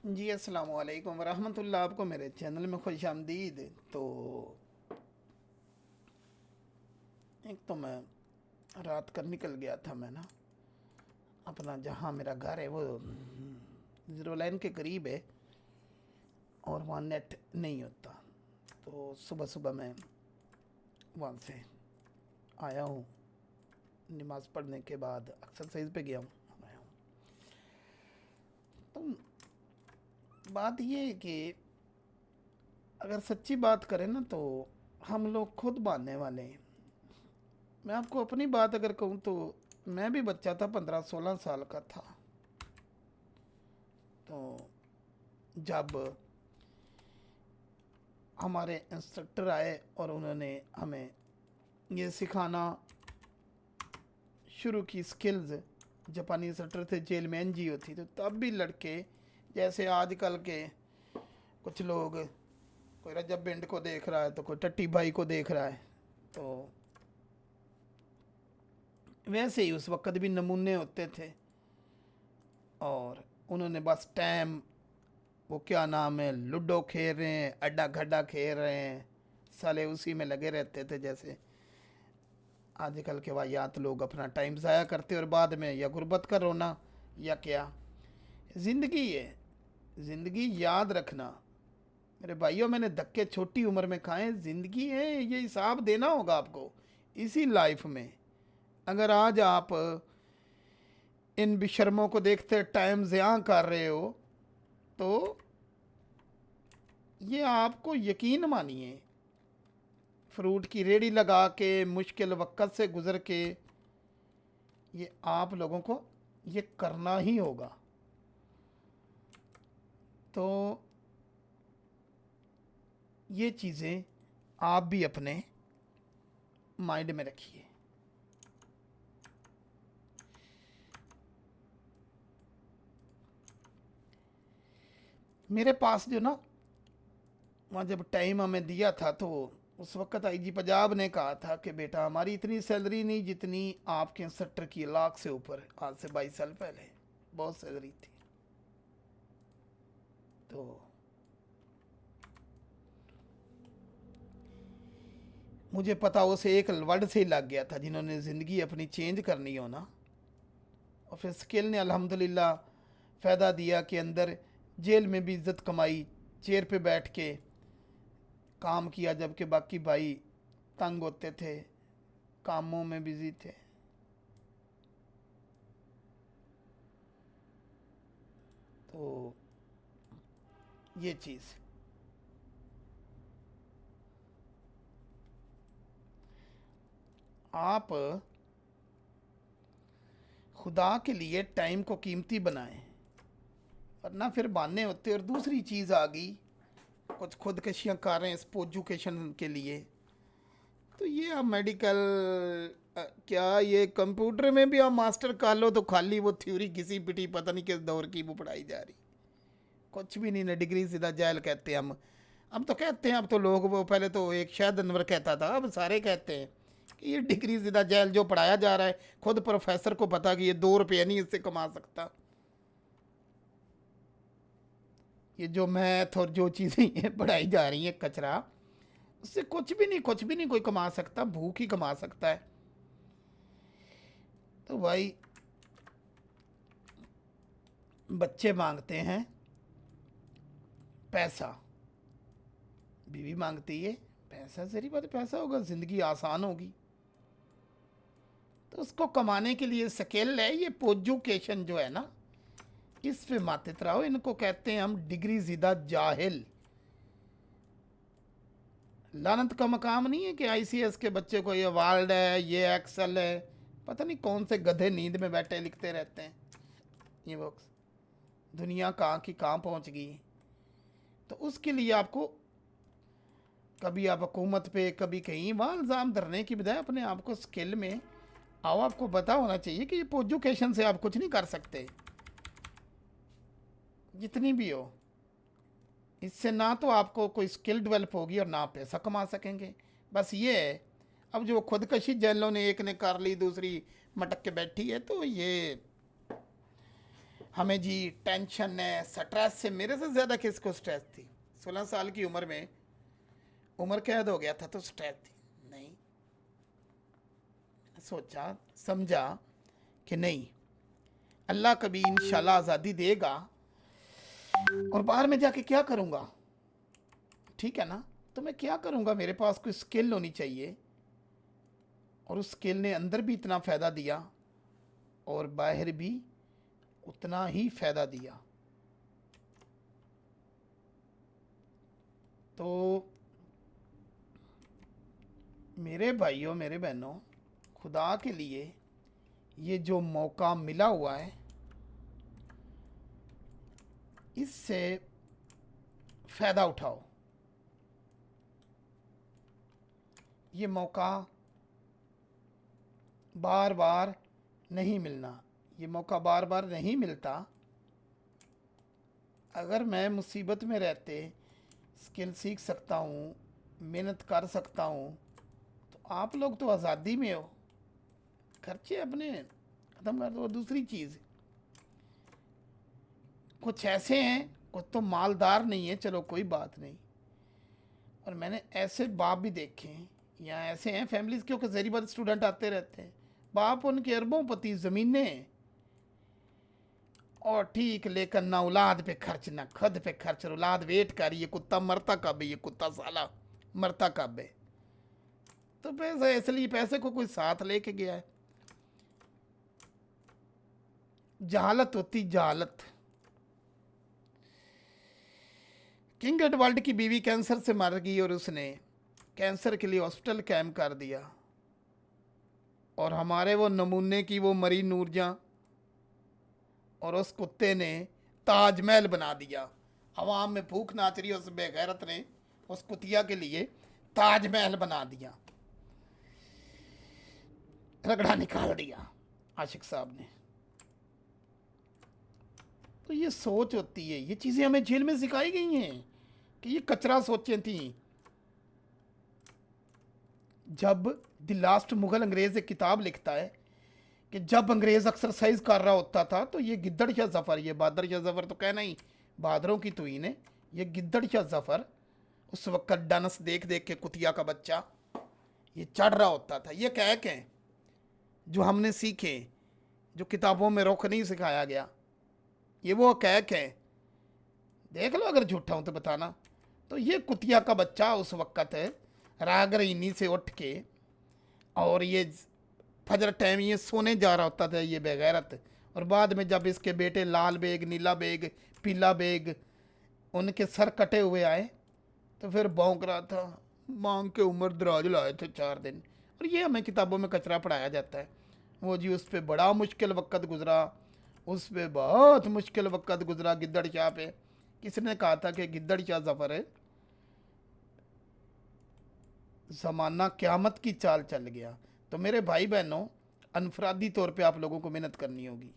जी अस्सलाम वालेकुम वरहमतुल्लाह। आपको मेरे चैनल में खुश आमदीद। तो एक तो मैं रात कर निकल गया था, मैं ना अपना जहाँ मेरा घर है वो ज़ीरो लाइन के करीब है और वहाँ नेट नहीं होता। तो सुबह सुबह मैं वहाँ से आया हूँ, नमाज़ पढ़ने के बाद एक्सरसाइज पे गया हूँ, आया हूँ। तो बात ये है कि अगर सच्ची बात करें ना तो हम लोग खुद बांधने वाले हैं। मैं आपको अपनी बात अगर कहूँ तो मैं भी बच्चा था, 15-16 साल का था। तो जब हमारे इंस्ट्रक्टर आए और उन्होंने हमें ये सिखाना शुरू की स्किल्स, जापानी इंस्ट्रक्टर थे, जेल में एनजीओ थी, तो तब भी लड़के जैसे आजकल के कुछ लोग, कोई रजब बिंड को देख रहा है तो कोई टट्टी भाई को देख रहा है, तो वैसे ही उस वक्त भी नमूने होते थे। और उन्होंने बस टाइम, वो क्या नाम है, लूडो खेल रहे हैं, अड्डा खड्डा खेल रहे हैं, साले उसी में लगे रहते थे। जैसे आजकल के वाहियात लोग अपना टाइम ज़ाया करते और बाद में या गुर्बत का रोना या क्या। ज़िंदगी है, ज़िंदगी याद रखना मेरे भाइयों, मैंने धक्के छोटी उम्र में खाए। ज़िंदगी है, ये हिसाब देना होगा आपको इसी लाइफ में। अगर आज आप इन बेशर्मों को देखते टाइम ज़िया कर रहे हो तो ये आपको यकीन मानिए, फ्रूट की रेडी लगा के मुश्किल वक़्त से गुज़र के ये आप लोगों को ये करना ही होगा। तो ये चीज़ें आप भी अपने माइंड में रखिए। मेरे पास जो ना, वहाँ जब टाइम हमें दिया था तो उस वक्त आईजी पंजाब ने कहा था कि बेटा हमारी इतनी सैलरी नहीं जितनी आपके इंस्ट्रक्टर की, लाख से ऊपर, आज से 22 साल पहले बहुत सैलरी थी। तो मुझे पता उसे एक वर्ड से ही लग गया था, जिन्होंने ज़िंदगी अपनी चेंज करनी हो ना। और फिर स्किल ने अल्हम्दुलिल्लाह फ़ायदा दिया कि अंदर जेल में भी इज़्ज़त कमाई, चेयर पे बैठ के काम किया, जबकि बाकी भाई तंग होते थे, कामों में बिज़ी थे। तो ये चीज़ आप खुदा के लिए टाइम को कीमती बनाएं, वरना फिर बहाने होते। और दूसरी चीज़ आ गई, कुछ खुदकशियाँ कर रहे हैं एजुकेशन के लिए। तो ये आप मेडिकल, क्या ये कंप्यूटर में भी आप मास्टर कर लो तो खाली वो थ्योरी घिसी पिटी, पता नहीं किस दौर की वो पढ़ाई जा रही, कुछ भी नहीं ना। डिग्री सीधा जैल कहते हैं हम तो कहते हैं, अब तो लोग, वो पहले तो एक शायद अनवर कहता था, अब सारे कहते हैं कि ये डिग्री सीधा जैल जो पढ़ाया जा रहा है। खुद प्रोफेसर को पता कि ये 2 रुपये नहीं इससे कमा सकता। ये जो मैथ और जो चीज़ें ये पढ़ाई जा रही हैं कचरा, उससे कुछ भी नहीं, कुछ भी नहीं कोई कमा सकता, भूख ही कमा सकता है। तो भाई बच्चे मांगते हैं पैसा, बीवी मांगती है पैसा, जरी बात है, पैसा होगा ज़िंदगी आसान होगी। तो उसको कमाने के लिए स्किल है, ये पोजुकेशन जो है ना, इस पे मातित रहो। इनको कहते हैं हम डिग्री ज़िदा जाहिल। लानत का मकाम नहीं है कि आईसीएस के बच्चे को ये वर्ड है, ये एक्सेल है, पता नहीं कौन से गधे नींद में बैठे लिखते रहते हैं ये बुक्स। दुनिया कहाँ की कहाँ पहुँच गई। तो उसके लिए आपको कभी आप हुकूमत पे, कभी कहीं, वहाँ इल्ज़ाम धरने की बजाय अपने आप को स्किल में आओ। आपको पता होना चाहिए कि ये एजुकेशन से आप कुछ नहीं कर सकते, जितनी भी हो। इससे ना तो आपको कोई स्किल डेवलप होगी और ना पैसा कमा सकेंगे। बस ये है। अब जो खुदकशी जेलों ने, एक ने कर ली, दूसरी मटक के बैठी है, तो ये हमें जी टेंशन है, स्ट्रेस से, मेरे से ज़्यादा किसको स्ट्रेस थी? 16 साल की उम्र में उम्र कैद हो गया था तो स्ट्रेस थी नहीं। सोचा समझा कि नहीं, अल्लाह कभी इंशाल्लाह आज़ादी देगा, और बाहर में जाके क्या करूँगा? ठीक है ना? तो मैं क्या करूँगा? मेरे पास कोई स्किल होनी चाहिए, और उस स्किल ने अंदर भी इतना फ़ायदा दिया और बाहर भी उतना ही फ़ायदा दिया। तो मेरे भाइयों, मेरे बहनों, खुदा के लिए ये जो मौका मिला हुआ है, इससे फ़ायदा उठाओ। ये मौका बार बार नहीं मिलना, ये मौका बार बार नहीं मिलता। अगर मैं मुसीबत में रहते स्किल सीख सकता हूँ, मेहनत कर सकता हूँ, तो आप लोग तो आज़ादी में हो, खर्चे अपने ख़त्म कर दो। दूसरी चीज़, कुछ ऐसे हैं, कुछ तो मालदार नहीं है, चलो कोई बात नहीं, और मैंने ऐसे बाप भी देखे हैं, या ऐसे हैं फैमिलीज़ के, जहरी बात स्टूडेंट आते रहते हैं, बाप उनके अरबों ज़मीनें हैं, और ठीक, लेकिन ना औलाद पे खर्च ना खुद पे खर्च। औलाद वेट कर रही है, कुत्ता मरता कब है, ये कुत्ता साला मरता कब है? तो पैसे, इसलिए पैसे को कोई साथ लेके गया है। जहालत होती जहालत। किंग एडवर्ड की बीवी कैंसर से मर गई, और उसने कैंसर के लिए हॉस्पिटल कैम्प कर दिया, और हमारे वो नमूने की वो मरी नूरजहां और उस कुत्ते ने ताजमहल बना दिया। हवा में भूख नाच रही, उस बेगैरत ने उस कुतिया के लिए ताजमहल बना दिया, रगड़ा निकाल दिया आशिक साहब ने। तो ये सोच होती है, ये चीज़ें हमें जेल में सिखाई गई हैं कि ये कचरा सोचें थी। जब द लास्ट मुगल अंग्रेज़ एक किताब लिखता है कि जब अंग्रेज़ एक्सरसाइज कर रहा होता था, तो ये गिद्दड़ या जफ़र, ये बहादुर या जफ़र तो कहना ही, बहादुरों की तो ही ने, ये गिद्दड़ या जफ़र उस वक्त डांस देख देख के कुतिया का बच्चा ये चढ़ रहा होता था। ये कह के जो हमने सीखे, जो किताबों में रुख नहीं सिखाया गया, ये वो कह के, देख लो अगर झूठा हूं तो बताना। तो ये कुतिया का बच्चा उस वक्त रागरनी से उठ के, और ये फजर टाइम ये सोने जा रहा होता था, ये बेगैरत, और बाद में जब इसके बेटे लाल बेग, नीला बेग, पीला बेग, उनके सर कटे हुए आए, तो फिर भौंक रहा था, मांग के उम्र दराज लाए थे 4 दिन। और ये हमें किताबों में कचरा पढ़ाया जाता है। वो जी उस पर बड़ा मुश्किल वक्त गुजरा, उस पर बहुत मुश्किल वक्त गुजरा गिद्दड़ शाह पे। किसने कहा था कि गिद्दड़ शाह जफर है? ज़माना क़यामत की चाल चल गया। तो मेरे भाई बहनों, अनफरादी तौर पे आप लोगों को मेहनत करनी होगी।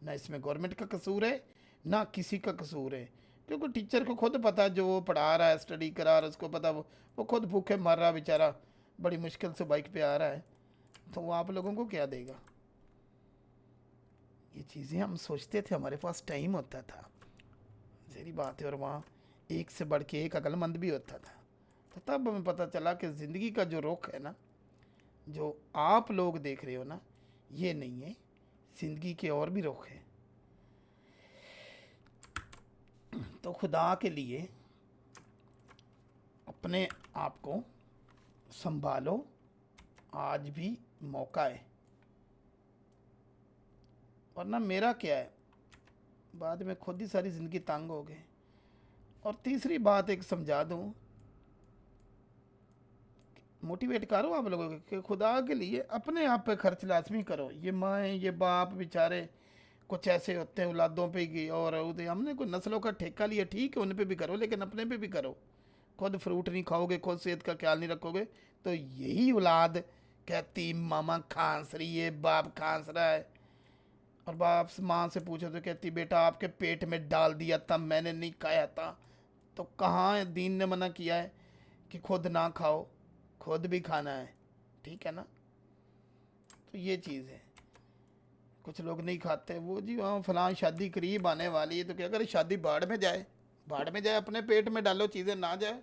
ना इसमें गवर्नमेंट का कसूर है, ना किसी का कसूर है, क्योंकि टीचर को खुद पता, जो वो पढ़ा रहा है, स्टडी करा रहा है, उसको पता, वो खुद भूखे मर रहा बेचारा, बड़ी मुश्किल से बाइक पे आ रहा है, तो वो आप लोगों को क्या देगा? ये चीज़ें हम सोचते थे, हमारे पास टाइम होता था, ज़हरी बात है, और वहाँ एक से बढ़ के एक अक्लमंद भी होता था। तो तब हमें पता चला कि ज़िंदगी का जो रुख है ना, जो आप लोग देख रहे हो ना, ये नहीं है, ज़िंदगी के और भी रुख है। तो खुदा के लिए अपने आप को संभालो, आज भी मौका है, वरना मेरा क्या है, बाद में खुद ही सारी ज़िंदगी तंग हो गए। और तीसरी बात एक समझा दूं, मोटिवेट करो आप लोगों को कि खुदा के लिए अपने आप पे खर्च लाजमी करो। ये माएँ, ये बाप बेचारे कुछ ऐसे होते हैं, औलादों पे की, और हमने कोई नस्लों का ठेका लिया, ठीक है, उन पे भी करो, लेकिन अपने पे भी करो। खुद फ्रूट नहीं खाओगे, खुद सेहत का ख्याल नहीं रखोगे, तो यही औलाद कहती मामा खांस रही है, बाप खांस रहा है, और बाप से माँ से पूछो तो कहती बेटा आपके पेट में डाल दिया था, मैंने नहीं खाया था। तो कहाँ दीन ने मना किया है कि खुद ना खाओ, खुद भी खाना है, ठीक है ना? तो ये चीज़ है। कुछ लोग नहीं खाते, वो जी वहाँ फलां शादी करीब आने वाली है तो क्या करे, शादी बाढ़ में जाए, बाढ़ में जाए, अपने पेट में डालो चीज़ें, ना जाए।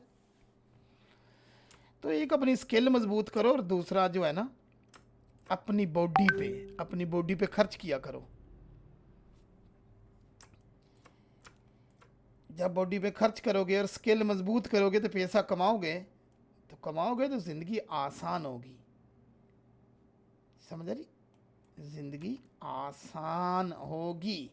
तो एक अपनी स्किल मजबूत करो, और दूसरा जो है ना, अपनी बॉडी पे खर्च किया करो। जब बॉडी पे खर्च करोगे और स्किल मजबूत करोगे तो पैसा कमाओगे, तो ज़िंदगी आसान होगी। समझ रही? ज़िंदगी आसान होगी।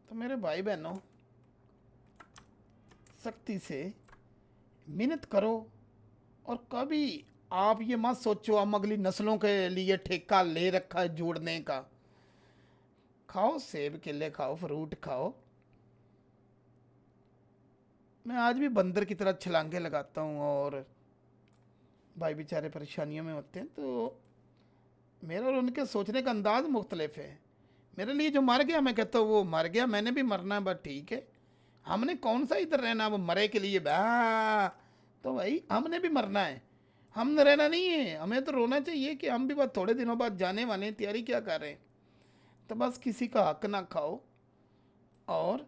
तो मेरे भाई बहनों, सख्ती से मेहनत करो, और कभी आप ये मत सोचो हम अगली नस्लों के लिए ठेका ले रखा है जोड़ने का। खाओ, सेब केले खाओ, फ्रूट खाओ। मैं आज भी बंदर की तरह छलांगे लगाता हूँ, और भाई बेचारे परेशानियों में होते हैं, तो मेरा और उनके सोचने का अंदाज मुख्तलिफ है। मेरे लिए जो मर गया, मैं कहता हूँ वो मर गया, मैंने भी मरना है, बस ठीक है। हमने कौन सा इधर रहना, वो मरे के लिए बा, तो भाई हमने भी मरना है, हमने रहना नहीं है। हमें तो रोना चाहिए कि हम भी बस थोड़े दिनों बाद जाने वाले हैं, तैयारी क्या कर रहे हैं। तो बस किसी का हक ना खाओ, और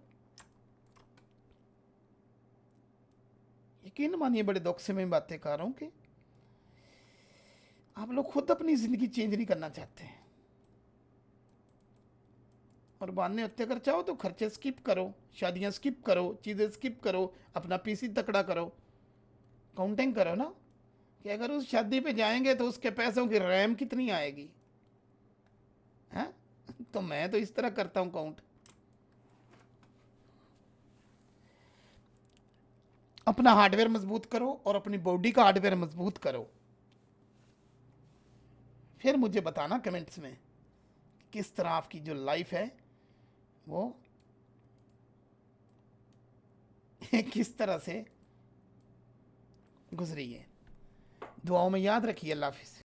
यकीन मानिए बड़े दुख से मैं बातें कर रहा हूँ कि आप लोग खुद अपनी ज़िंदगी चेंज नहीं करना चाहते हैं, और बाद में अगर चाहो तो खर्चे स्किप करो, शादियां स्किप करो, चीज़ें स्किप करो, अपना पीसी तकड़ा करो, काउंटिंग करो ना, कि अगर उस शादी पे जाएंगे तो उसके पैसों की रैम कितनी आएगी, हैं? तो मैं तो इस तरह करता हूँ काउंट। अपना हार्डवेयर मजबूत करो, और अपनी बॉडी का हार्डवेयर मजबूत करो। फिर मुझे बताना कमेंट्स में किस तरह आपकी जो लाइफ है वो किस तरह से गुजरी है। दुआओं में याद रखिए। अल्लाह हाफिज़।